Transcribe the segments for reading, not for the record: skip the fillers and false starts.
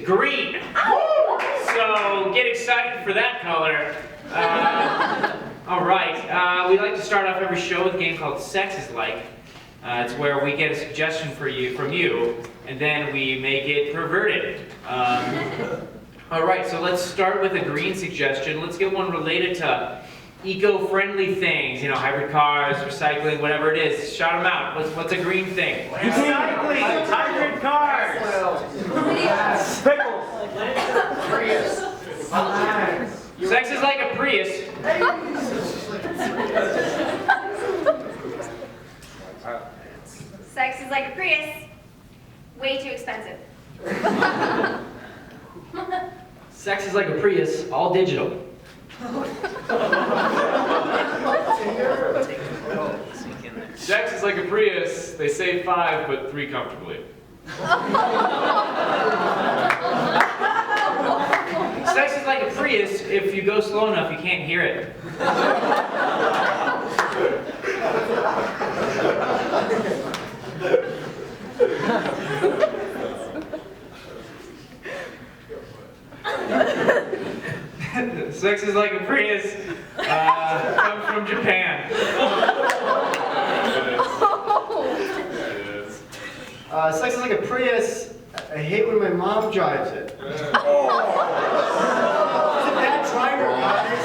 green. So get excited for that color. All right, we like to start off every show with a game called Sex is Like. It's where we get a suggestion from you, and then we make it perverted. All right, so let's start with a green suggestion. Let's get one related to eco-friendly things, you know, hybrid cars, recycling, whatever it is. Shout them out. What's a green thing? Recycling, hybrid cars, pickles, Prius. Sex is like a Prius. Sex is like a Prius. Way too expensive. Sex is like a Prius, all digital. Sex is like a Prius. They say 5, but 3 comfortably. Sex is like a Prius. If you go slow enough, you can't hear it. Sex is like a Prius. Comes from Japan. Sex is like a Prius. I hate when my mom drives it. She's a bad driver, guys.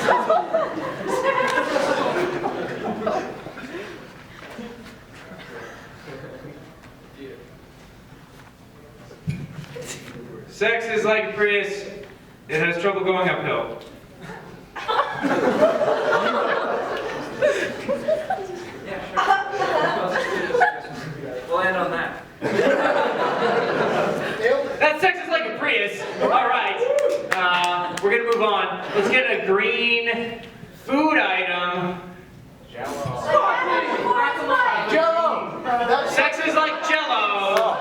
Sex is like a Prius. It has trouble going uphill. We'll end on that. That sex is like a Prius. All right. We're going to move on. Let's get a green food item. Jello. Sex is like Jello.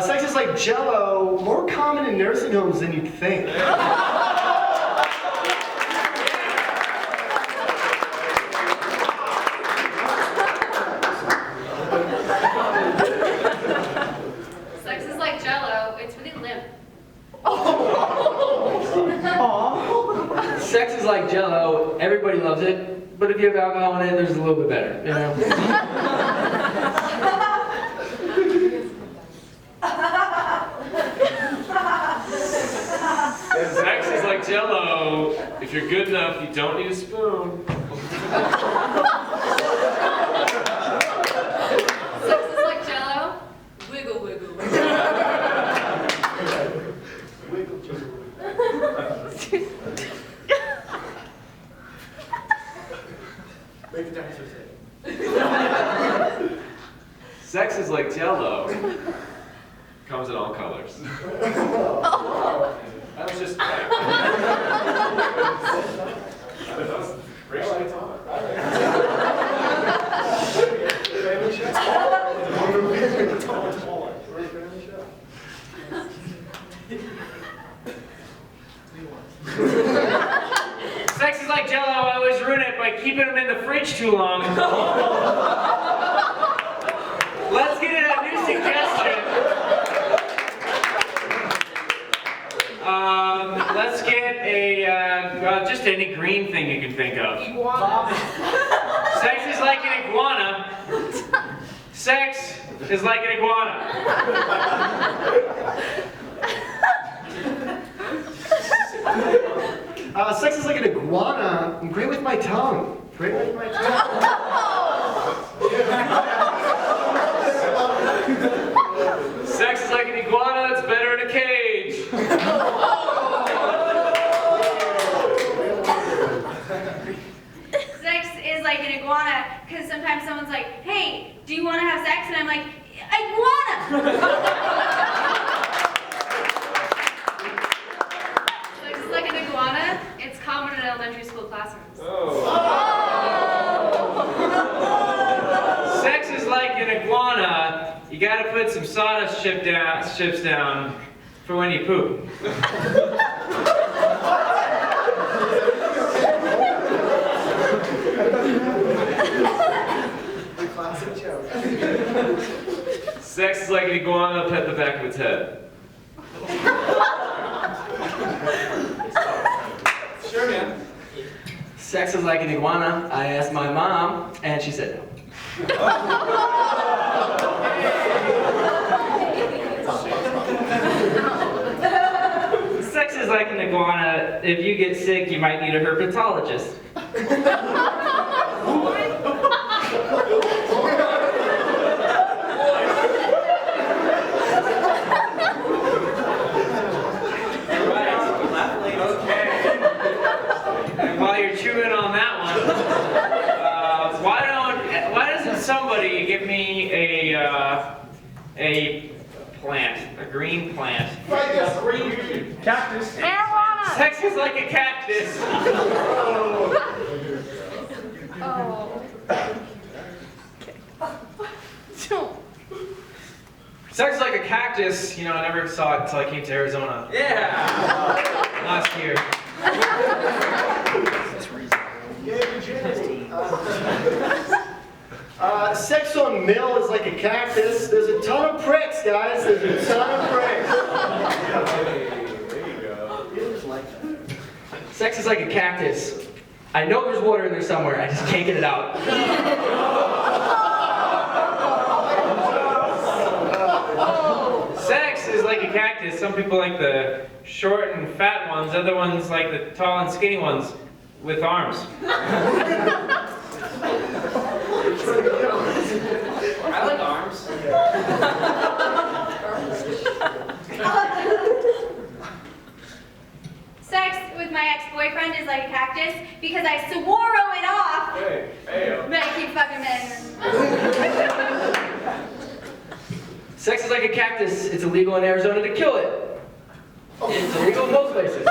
Sex is like Jello, more common in nursing homes than you'd think. Sex is like Jello. It's really limp. Sex is like Jello, everybody loves it, but if you have alcohol in it, there's a little bit better, you know? Sex is like Jello. If you're good enough, you don't need a spoon. Sex is like Jello. Wiggle, wiggle. Sex is like Jello. Comes in all colors. That was just that was racially tolerant. Sex is like Jello. I always ruin it by keeping them in the fridge too long. Let's get a new suggestion. Let's get a, just any green thing you can think of. Sex is like an iguana. Sex is like an iguana. Sex is like an iguana. I'm great with my tongue. Great with my tongue. Sex is like an iguana. It's better in a cage. Sex is like an iguana, because sometimes someone's like, hey, do you want to have sex? And I'm like, iguana! Sex is like an iguana. It's common in elementary school classrooms. Sex is like an iguana. You gotta put some sawdust chips down for when you poop. show. Sex is like an iguana, pet the back of its head. Sure, man. Sex is like an iguana. I asked my mom, and she said no. Sex is like an iguana. If you get sick, you might need a herpetologist. And while you're chewing on that one, why doesn't somebody give me a plant, a green plant? Cactus. Sex is like a cactus. Oh. Sex is like a cactus. You know, I never saw it until I came to Arizona. Yeah. Last year. Sex on mill is like a cactus. There's a ton of pricks, guys. There's a ton of pricks. There you go. Sex is like a cactus. I know there's water in there somewhere. I just can't get it out. Sex is like a cactus. Some people like the short and fat ones. Other ones like the tall and skinny ones with arms. I like arms. Sex with my ex-boyfriend is like a cactus because I swore it off. Hey, hey, But I keep fucking men. Sex is like a cactus. It's illegal in Arizona to kill it. It's illegal in most places.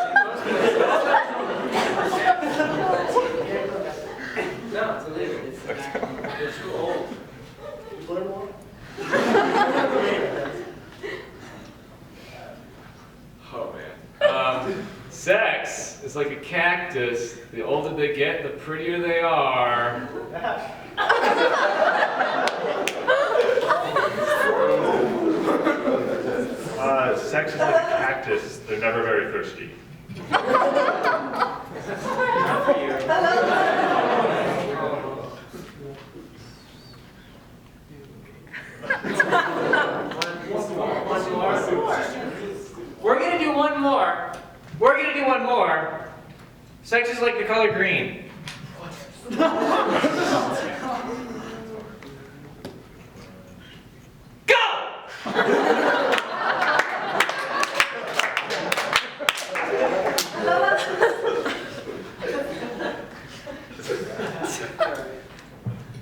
No, it's illegal. It's too old. Oh man. Sex is like a cactus. The older they get, the prettier they are. Sex is like a cactus. They're never very thirsty. We're gonna do one more. We're gonna do one more. Sex is like the color green. Go!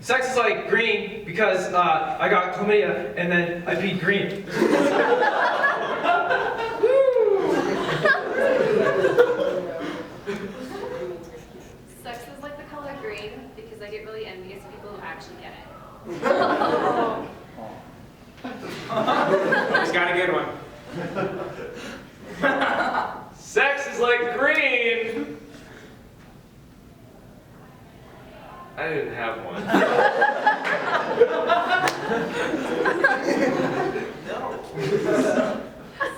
Sex is like green because I got chlamydia and then I peed green. Sex is like the color green because I get really envious of people who actually get it. He's got a good one. Sex is like green. I didn't have one.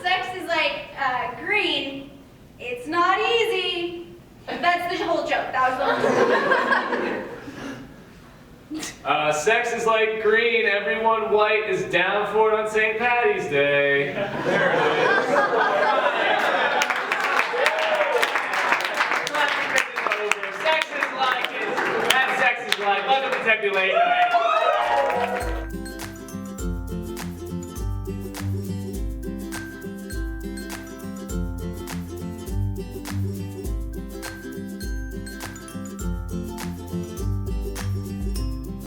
Sex is like green. It's not easy. That's the whole joke. That was the whole joke. Sex is like green. Everyone white is down for it on St. Patty's Day. There it is.